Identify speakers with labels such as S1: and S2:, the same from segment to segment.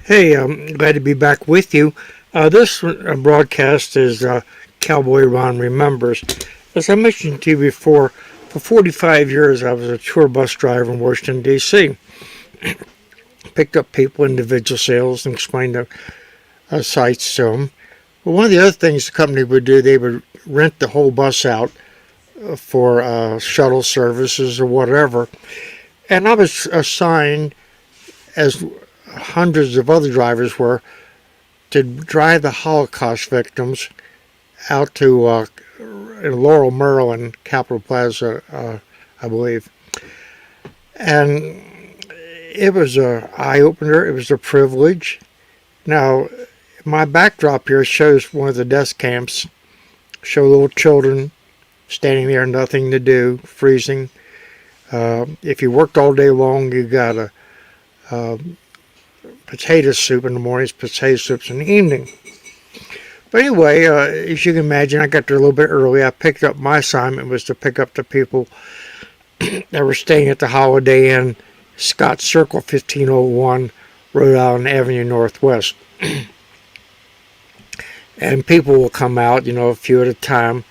S1: Hey, I'm glad to be back with you. This broadcast is Cowboy Ron Remembers. As I mentioned to you before, for 45 years I was a tour bus driver in Washington, D.C. Picked up people, individual sales, and explained the sites to them. But one of the other things the company would do, they would rent the whole bus out for shuttle services or whatever. And I was assigned, as hundreds of other drivers were, to drive the Holocaust victims out to Laurel, Maryland, Capital Plaza, I believe. And it was an eye-opener. It was a privilege. Now, my backdrop here shows one of the death camps. Show little children standing there, nothing to do, freezing. If you worked all day long, you got a potato soup in the mornings, potato soups in the evening. But anyway, as you can imagine, I got there a little bit early. I picked up, my assignment was to pick up the people that were staying at the Holiday Inn, Scott Circle, 1501, Rhode Island Avenue Northwest. And people will come out, a few at a time.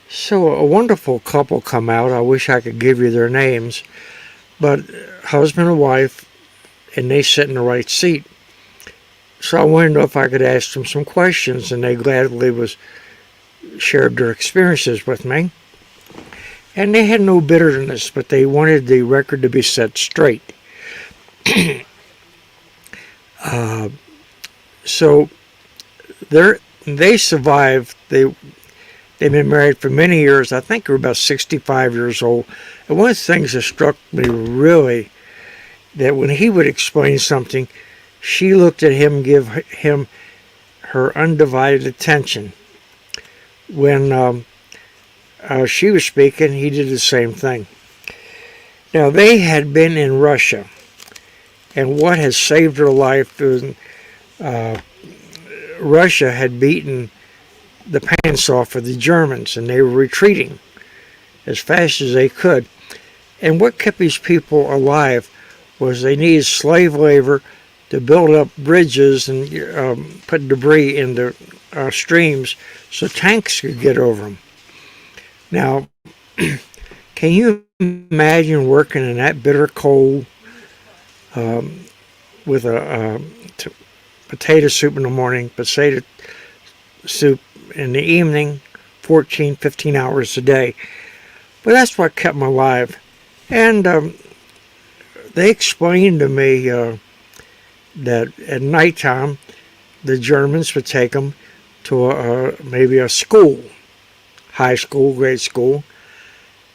S1: So a wonderful couple come out. I wish I could give you their names. But husband and wife, and they sit in the right seat. So I wanted to know if I could ask them some questions, and they gladly shared their experiences with me. And they had no bitterness, but they wanted the record to be set straight. So they survived. They've been married for many years. I think they were about 65 years old. And one of the things that struck me really, that when he would explain something, she looked at him, give him her undivided attention. When she was speaking, he did the same thing. Now, they had been in Russia, and what has saved her life is Russia had beaten the pants off of the Germans, and they were retreating as fast as they could. And what kept these people alive was they needed slave labor to build up bridges and put debris into streams so tanks could get over them. Now, can you imagine working in that bitter cold with a potato soup in the morning, potato soup in the evening, 14, 15 hours a day? But that's what kept them alive. And they explained to me that at nighttime, the Germans would take them to maybe a school, high school, grade school,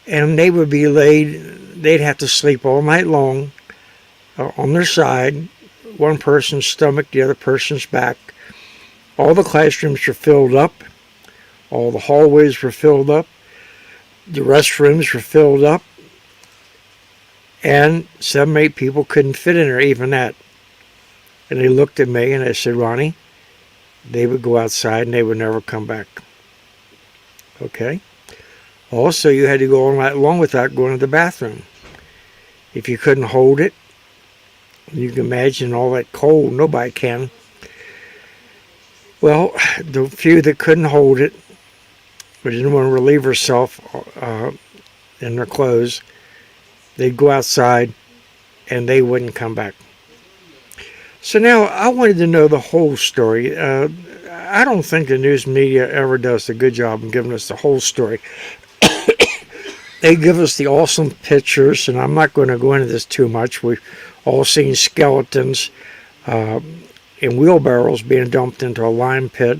S1: and they would be they'd have to sleep all night long on their side, one person's stomach, the other person's back. All the classrooms were filled up, all the hallways were filled up, the restrooms were filled up, and 7, 8 people couldn't fit in there, even that. And they looked at me and they said, Ronnie, they would go outside and they would never come back. Okay? Also, you had to go all night long without going to the bathroom. If you couldn't hold it, you can imagine all that cold. Nobody can. Well, the few that couldn't hold it, but didn't want to relieve herself in their clothes, they'd go outside and they wouldn't come back. So now I wanted to know the whole story. I don't think the news media ever does a good job in giving us the whole story. They give us the awesome pictures, and I'm not going to go into this too much. We've all seen skeletons in wheelbarrows being dumped into a lime pit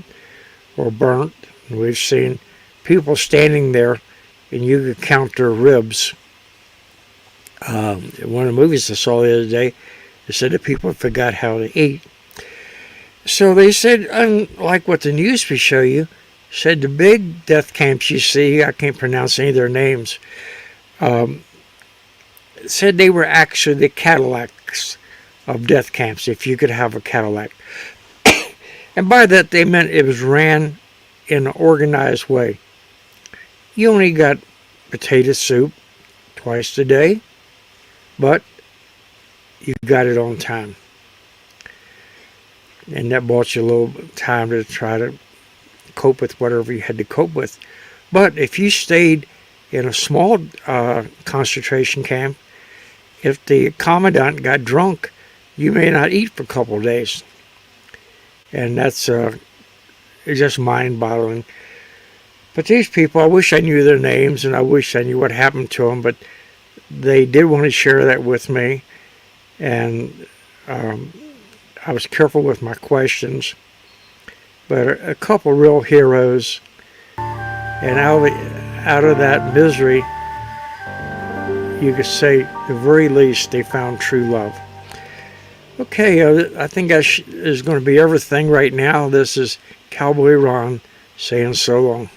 S1: or burnt. And we've seen people standing there, and you could count their ribs. In one of the movies I saw the other day, they said that people forgot how to eat. So they said, unlike what the news would show you, said the big death camps you see, I can't pronounce any of their names, said they were actually the Cadillacs of death camps, if you could have a Cadillac. And by that they meant it was ran in an organized way. You only got potato soup twice a day, but you got it on time. and that bought you a little time to try to cope with whatever you had to cope with. But if you stayed in a small concentration camp, if the commandant got drunk, you may not eat for a couple of days. And that's just mind-boggling. But these people, I wish I knew their names and I wish I knew what happened to them, but they did want to share that with me. And I was careful with my questions. But a couple real heroes. And out of that misery, you could say, at the very least, they found true love. Okay, I think that is going to be everything right now. This is Cowboy Ron saying so long.